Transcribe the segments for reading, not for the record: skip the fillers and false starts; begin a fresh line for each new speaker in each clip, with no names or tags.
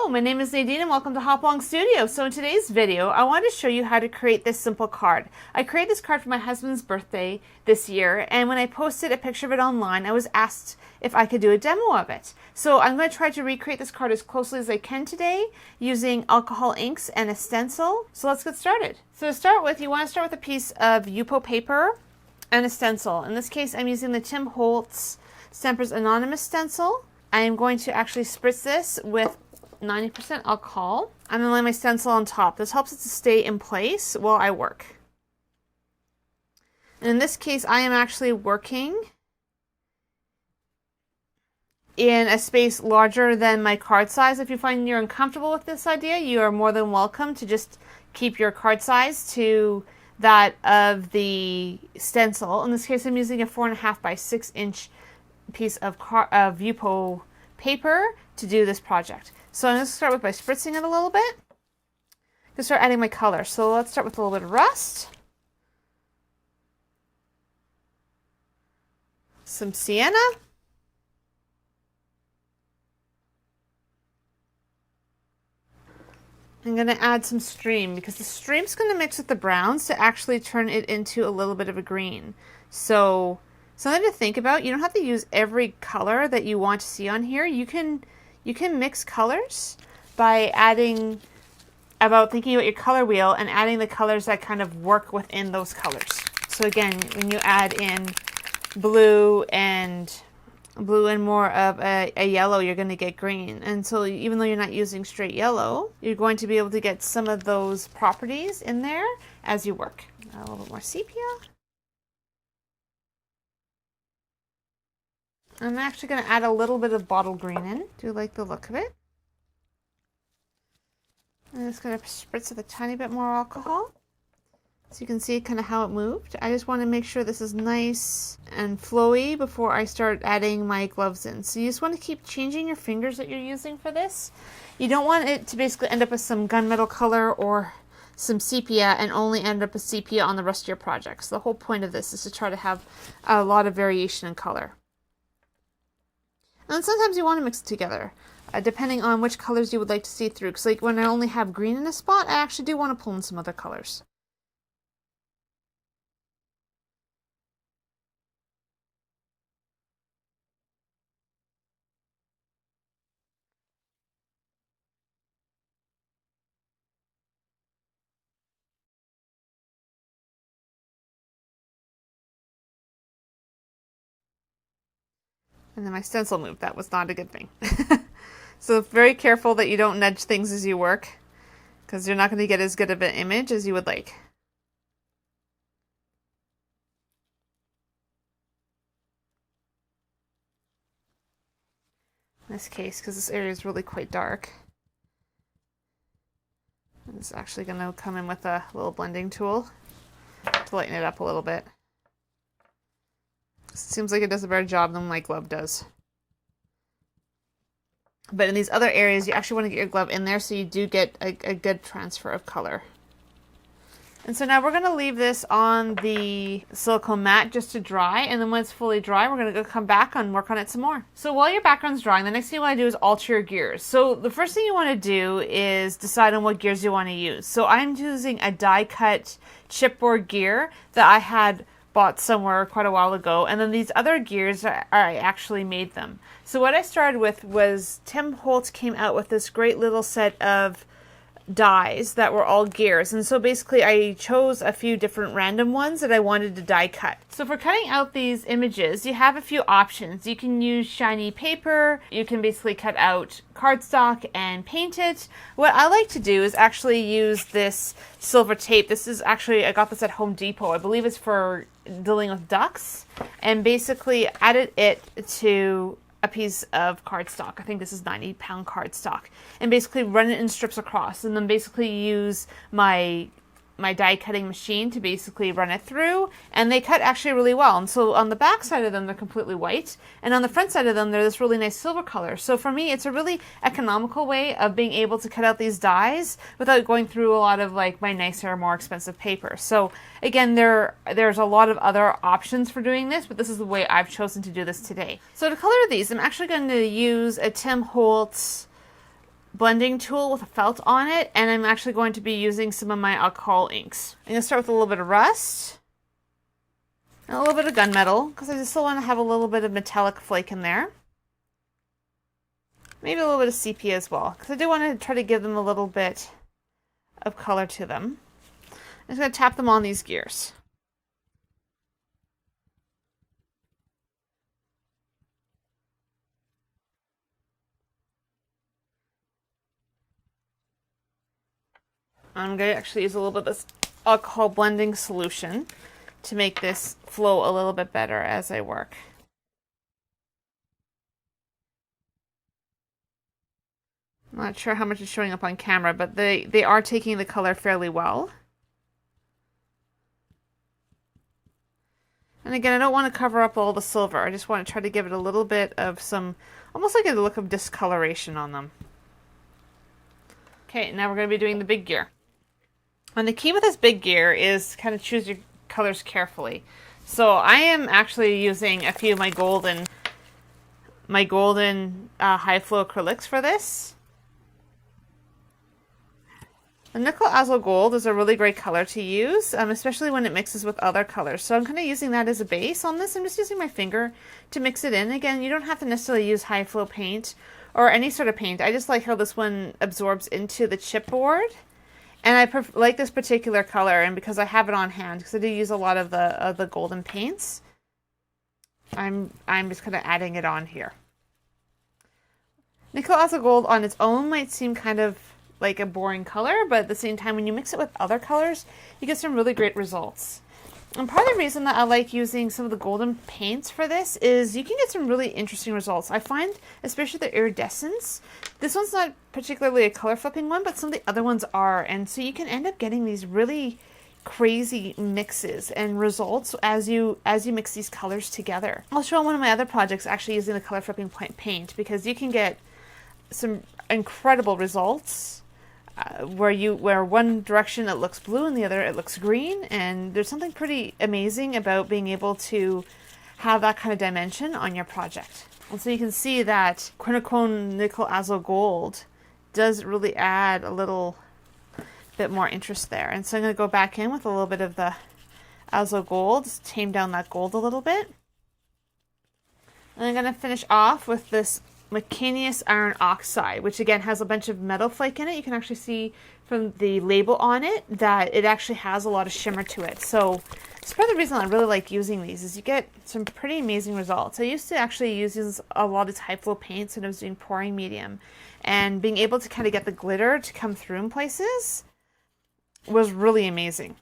Hello, my name is Nadine and welcome to Hopalong Studio. So in today's video, I want to show you how to create this simple card. I created this card for my husband's birthday this year, and when I posted a picture of it online, I was asked if I could do a demo of it. So I'm going to try to recreate this card as closely as I can today using alcohol inks and a stencil. So let's get started. So to start with, you want to start with a piece of Yupo paper and a stencil. In this case, I'm using the Tim Holtz Stampers Anonymous stencil. I am going to actually spritz this with 90% alcohol. I'm going to lay my stencil on top. This helps it to stay in place while I work. And in this case, I am actually working in a space larger than my card size. If you find you're uncomfortable with this idea, you are more than welcome to just keep your card size to that of the stencil. In this case, I'm using a 4.5 by 6 inch piece of Yupo paper to do this project. So I'm going to start with by spritzing it a little bit. I'm going to start adding my color. So let's start with a little bit of rust, some sienna, I'm going to add some stream because the stream's going to mix with the browns to actually turn it into a little bit of a green. So something to think about. You don't have to use every color that you want to see on here. You can mix colors by thinking about your color wheel and adding the colors that kind of work within those colors. So again, when you add in blue and more of a yellow, you're going to get green. And so even though you're not using straight yellow, you're going to be able to get some of those properties in there as you work. A little bit more sepia. I'm actually going to add a little bit of bottle green in. Do like the look of it. I'm just going to spritz with a tiny bit more alcohol. So you can see kind of how it moved. I just want to make sure this is nice and flowy before I start adding my gloves in. So you just want to keep changing your fingers that you're using for this. You don't want it to basically end up with some gunmetal color or some sepia and only end up with sepia on the rest of your projects. The whole point of this is to try to have a lot of variation in color. And sometimes you want to mix it together, depending on which colors you would like to see through. Because like when I only have green in a spot, I actually do want to pull in some other colors. And then my stencil moved. That was not a good thing. So very careful that you don't nudge things as you work, because you're not going to get as good of an image as you would like. In this case, because this area is really quite dark, it's actually going to come in with a little blending tool to lighten it up a little bit. Seems like it does a better job than my glove does. But in these other areas, you actually want to get your glove in there so you do get a good transfer of color. And so now we're going to leave this on the silicone mat just to dry, and then when it's fully dry, we're going to go come back and work on it some more. So while your background's drying, the next thing you want to do is alter your gears. So the first thing you want to do is decide on what gears you want to use. So I'm using a die-cut chipboard gear that I had bought somewhere quite a while ago, and then these other gears I actually made them. So what I started with was Tim Holtz came out with this great little set of dies that were all gears, and so basically I chose a few different random ones that I wanted to die cut. So for cutting out these images, you have a few options. You can use shiny paper, you can basically cut out cardstock and paint it. What I like to do is actually use this silver tape. This is actually, I got this at Home Depot. I believe it's for dealing with ducks, and basically added it to a piece of cardstock. I think this is 90-pound cardstock, and basically run it in strips across, and then basically use my die cutting machine to basically run it through, and they cut actually really well. And so on the back side of them, they're completely white, and on the front side of them, they're this really nice silver color. So for me, it's a really economical way of being able to cut out these dies without going through a lot of like my nicer, more expensive paper. So again, there's a lot of other options for doing this, but this is the way I've chosen to do this today. So to color these, I'm actually going to use a Tim Holtz blending tool with a felt on it, and I'm actually going to be using some of my alcohol inks. I'm going to start with a little bit of rust and a little bit of gunmetal because I just still want to have a little bit of metallic flake in there. Maybe a little bit of sepia as well because I do want to try to give them a little bit of color to them. I'm just going to tap them on these gears. I'm going to actually use a little bit of this alcohol blending solution to make this flow a little bit better as I work. I'm not sure how much is showing up on camera, but they are taking the color fairly well. And again, I don't want to cover up all the silver. I just want to try to give it a little bit of some, almost like a look of discoloration on them. Okay, now we're going to be doing the big gear. And the key with this big gear is kind of choose your colors carefully. So I am actually using a few of my golden high flow acrylics for this. The nickel azo gold is a really great color to use, especially when it mixes with other colors. So I'm kind of using that as a base on this. I'm just using my finger to mix it in. Again, you don't have to necessarily use high flow paint or any sort of paint. I just like how this one absorbs into the chipboard. And I like this particular color, and because I have it on hand, because I do use a lot of the golden paints, I'm just kind of adding it on here. Nickel azo gold on its own might seem kind of like a boring color, but at the same time, when you mix it with other colors, you get some really great results. And part of the reason that I like using some of the golden paints for this is you can get some really interesting results. I find, especially the iridescence, this one's not particularly a color flipping one, but some of the other ones are. And so you can end up getting these really crazy mixes and results as you mix these colors together. I'll show one of my other projects actually using the color flipping paint because you can get some incredible results where one direction it looks blue and the other it looks green, and there's something pretty amazing about being able to have that kind of dimension on your project. And so you can see that quinacone nickel azo gold does really add a little bit more interest there. And so I'm going to go back in with a little bit of the azo gold, just tame down that gold a little bit. And I'm going to finish off with this Macanius iron oxide, which again has a bunch of metal flake in it. You can actually see from the label on it that it actually has a lot of shimmer to it. So it's part of the reason I really like using these is you get some pretty amazing results. I used to actually use a lot of these high flow paints when I was doing pouring medium, and being able to kind of get the glitter to come through in places was really amazing.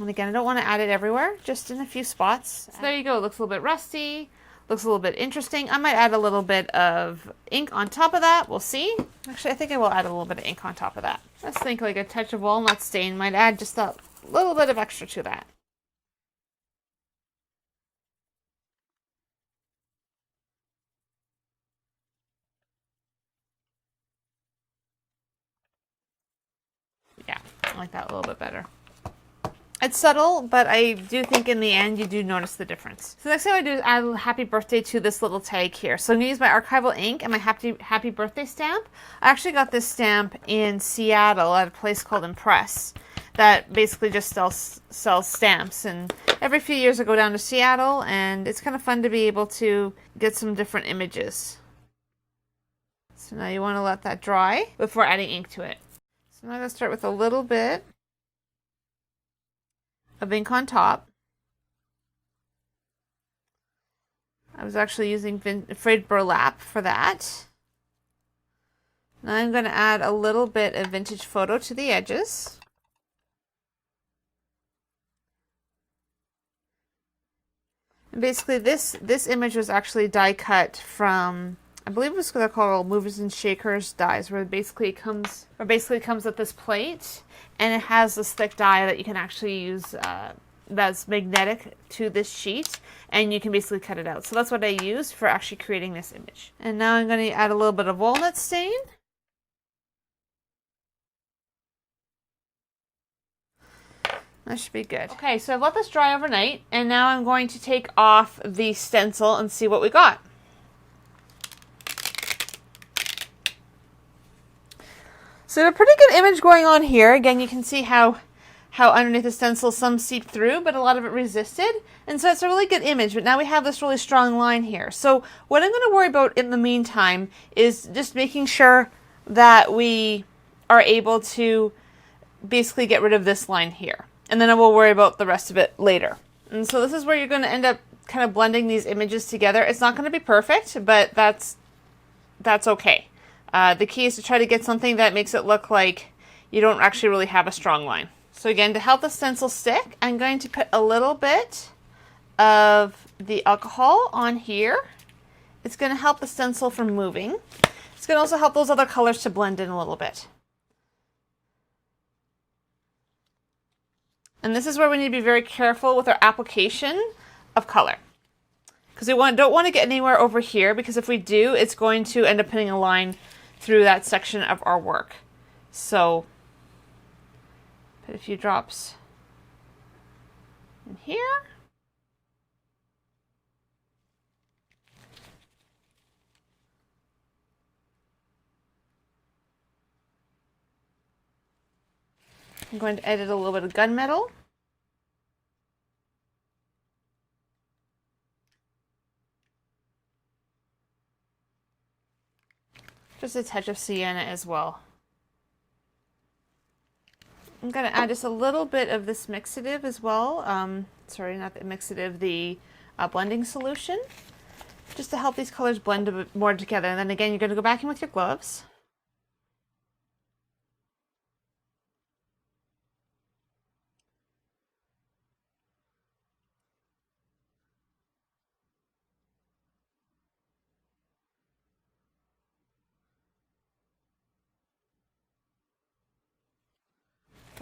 And again, I don't want to add it everywhere, just in a few spots. So there you go. It looks a little bit rusty. Looks a little bit interesting. I might add a little bit of ink on top of that. We'll see. Actually, I think I will add a little bit of ink on top of that. Let's think like a touch of walnut stain might add just a little bit of extra to that. Yeah, I like that a little bit better. It's subtle, but I do think in the end you do notice the difference. So the next thing I do is add a happy birthday to this little tag here. So I'm going to use my archival ink and my happy birthday stamp. I actually got this stamp in Seattle at a place called Impress that basically just sells stamps. And every few years I go down to Seattle, and it's kind of fun to be able to get some different images. So now you want to let that dry before adding ink to it. So now I'm going to start with a little bit of ink on top. I was actually using frayed burlap for that. Now I'm going to add a little bit of vintage photo to the edges. And basically this image was actually die cut from, I believe it was what they're called movers and shakers dies, where it basically comes with this plate, and it has this thick die that you can actually use that's magnetic to this sheet, and you can basically cut it out. So that's what I used for actually creating this image. And now I'm going to add a little bit of walnut stain. That should be good. Okay, so I've let this dry overnight, and now I'm going to take off the stencil and see what we got. So a pretty good image going on here. Again, you can see how underneath the stencil some seeped through, but a lot of it resisted. And so it's a really good image, but now we have this really strong line here. So what I'm going to worry about in the meantime is just making sure that we are able to basically get rid of this line here. And then I will worry about the rest of it later. And so this is where you're going to end up kind of blending these images together. It's not going to be perfect, but that's okay. The key is to try to get something that makes it look like you don't actually really have a strong line. So again, to help the stencil stick, I'm going to put a little bit of the alcohol on here. It's going to help the stencil from moving. It's going to also help those other colors to blend in a little bit. And this is where we need to be very careful with our application of color. Because we don't want to get anywhere over here, because if we do, it's going to end up putting a line through that section of our work. So put a few drops in here. I'm going to edit a little bit of gunmetal. Just a touch of sienna as well. I'm going to add just a little bit of this mixative as well. Sorry, not the mixative, the blending solution. Just to help these colors blend a bit more together. And then again, you're going to go back in with your gloves.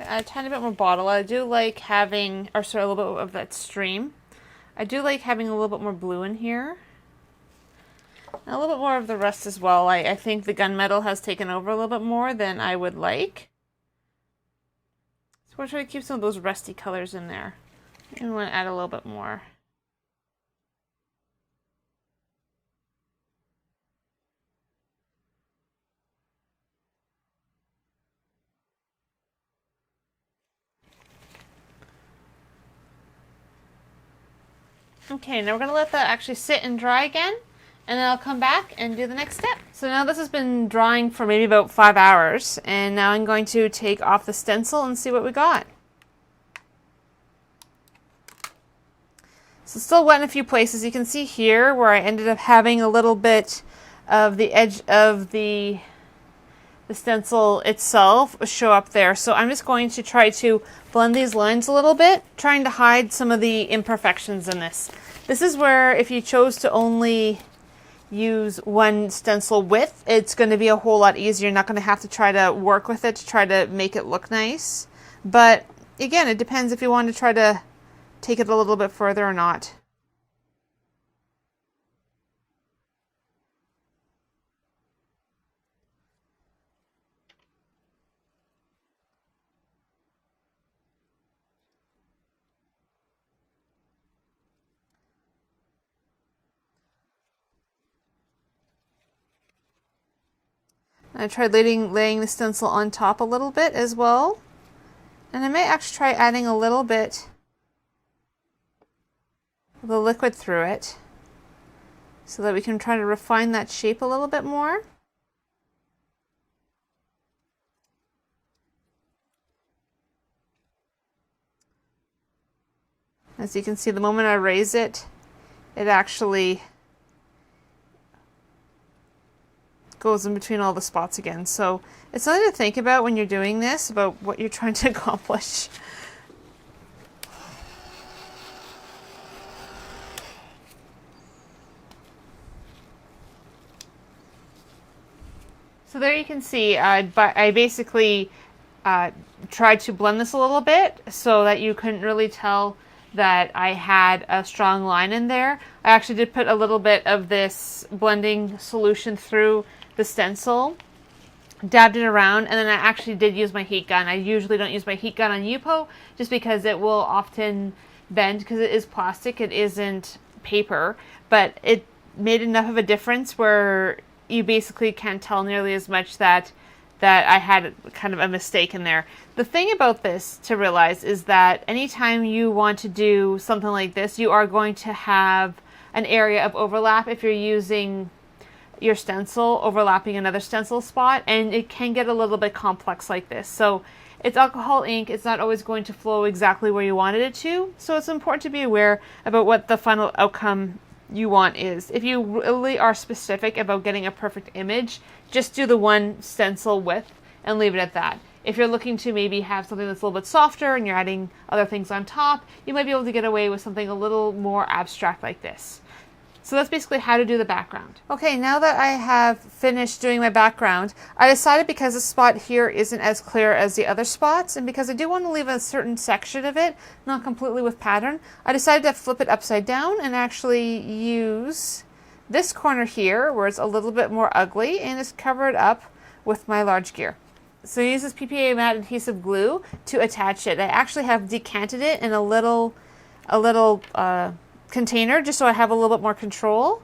Add a tiny bit more bottle. I do like having, or sorry, a little bit of that stream. I do like having a little bit more blue in here. And a little bit more of the rest as well. I think the gunmetal has taken over a little bit more than I would like. So we're trying to keep some of those rusty colors in there. And we want to add a little bit more. Okay, now we're going to let that actually sit and dry again, and then I'll come back and do the next step. So now this has been drying for maybe about 5 hours, and now I'm going to take off the stencil and see what we got. So it's still wet in a few places. You can see here where I ended up having a little bit of the edge of the stencil itself show up there. So I'm just going to try to blend these lines a little bit, trying to hide some of the imperfections in this. This is where if you chose to only use one stencil width, it's going to be a whole lot easier. You're not going to have to try to work with it to try to make it look nice. But again, it depends if you want to try to take it a little bit further or not. I tried laying the stencil on top a little bit as well. And I may actually try adding a little bit of the liquid through it so that we can try to refine that shape a little bit more. As you can see, the moment I raise it, it actually goes in between all the spots again. So it's something to think about when you're doing this, about what you're trying to accomplish. So there you can see, I basically tried to blend this a little bit so that you couldn't really tell that I had a strong line in there. I actually did put a little bit of this blending solution through the stencil, dabbed it around, and then I actually did use my heat gun. I usually don't use my heat gun on Yupo just because it will often bend because it is plastic, it isn't paper, but it made enough of a difference where you basically can't tell nearly as much that that I had kind of a mistake in there. The thing about this to realize is that anytime you want to do something like this, you are going to have an area of overlap if you're using your stencil overlapping another stencil spot, and it can get a little bit complex like this. So it's alcohol ink, it's not always going to flow exactly where you wanted it to, so it's important to be aware about what the final outcome you want is. If you really are specific about getting a perfect image, just do the one stencil width and leave it at that. If you're looking to maybe have something that's a little bit softer and you're adding other things on top, you might be able to get away with something a little more abstract like this. So that's basically how to do the background. Okay, now that I have finished doing my background, I decided because the spot here isn't as clear as the other spots, and because I do want to leave a certain section of it not completely with pattern, I decided to flip it upside down and actually use this corner here where it's a little bit more ugly and just cover it up with my large gear. So I use this PPA matte adhesive glue to attach it. I actually have decanted it in a little container just so I have a little bit more control,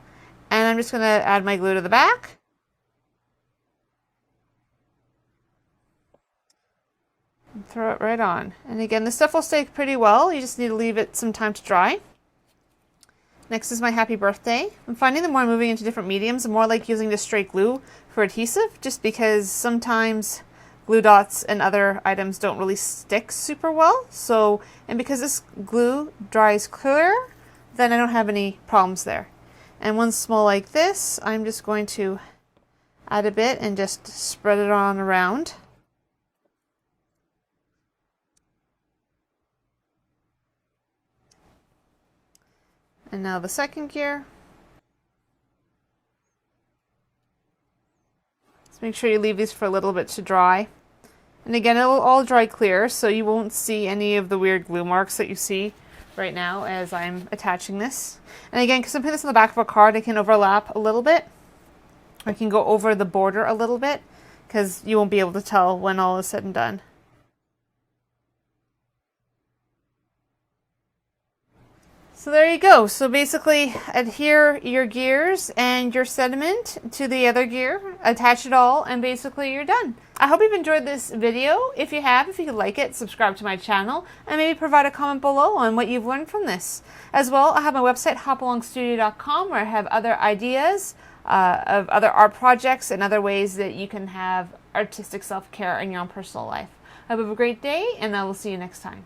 and I'm just going to add my glue to the back. And throw it right on. And again, this stuff will stay pretty well. You just need to leave it some time to dry. Next is my happy birthday. I'm finding the more I'm moving into different mediums, the more I like using just straight glue for adhesive, just because sometimes glue dots and other items don't really stick super well. So, and because this glue dries clear, then I don't have any problems there. And one small like this, I'm just going to add a bit and just spread it on around. And now the second gear. Just make sure you leave these for a little bit to dry. And again, it'll all dry clear, so you won't see any of the weird glue marks that you see right now as I'm attaching this. And again, because I'm putting this on the back of a card, I can overlap a little bit. I can go over the border a little bit because you won't be able to tell when all is said and done. So there you go. So basically adhere your gears and your sediment to the other gear, attach it all, and basically you're done. I hope you've enjoyed this video. If you have, if you could like it, subscribe to my channel, and maybe provide a comment below on what you've learned from this. As well, I have my website, hopalongstudio.com, where I have other ideas of other art projects and other ways that you can have artistic self-care in your own personal life. I hope you have a great day, and I will see you next time.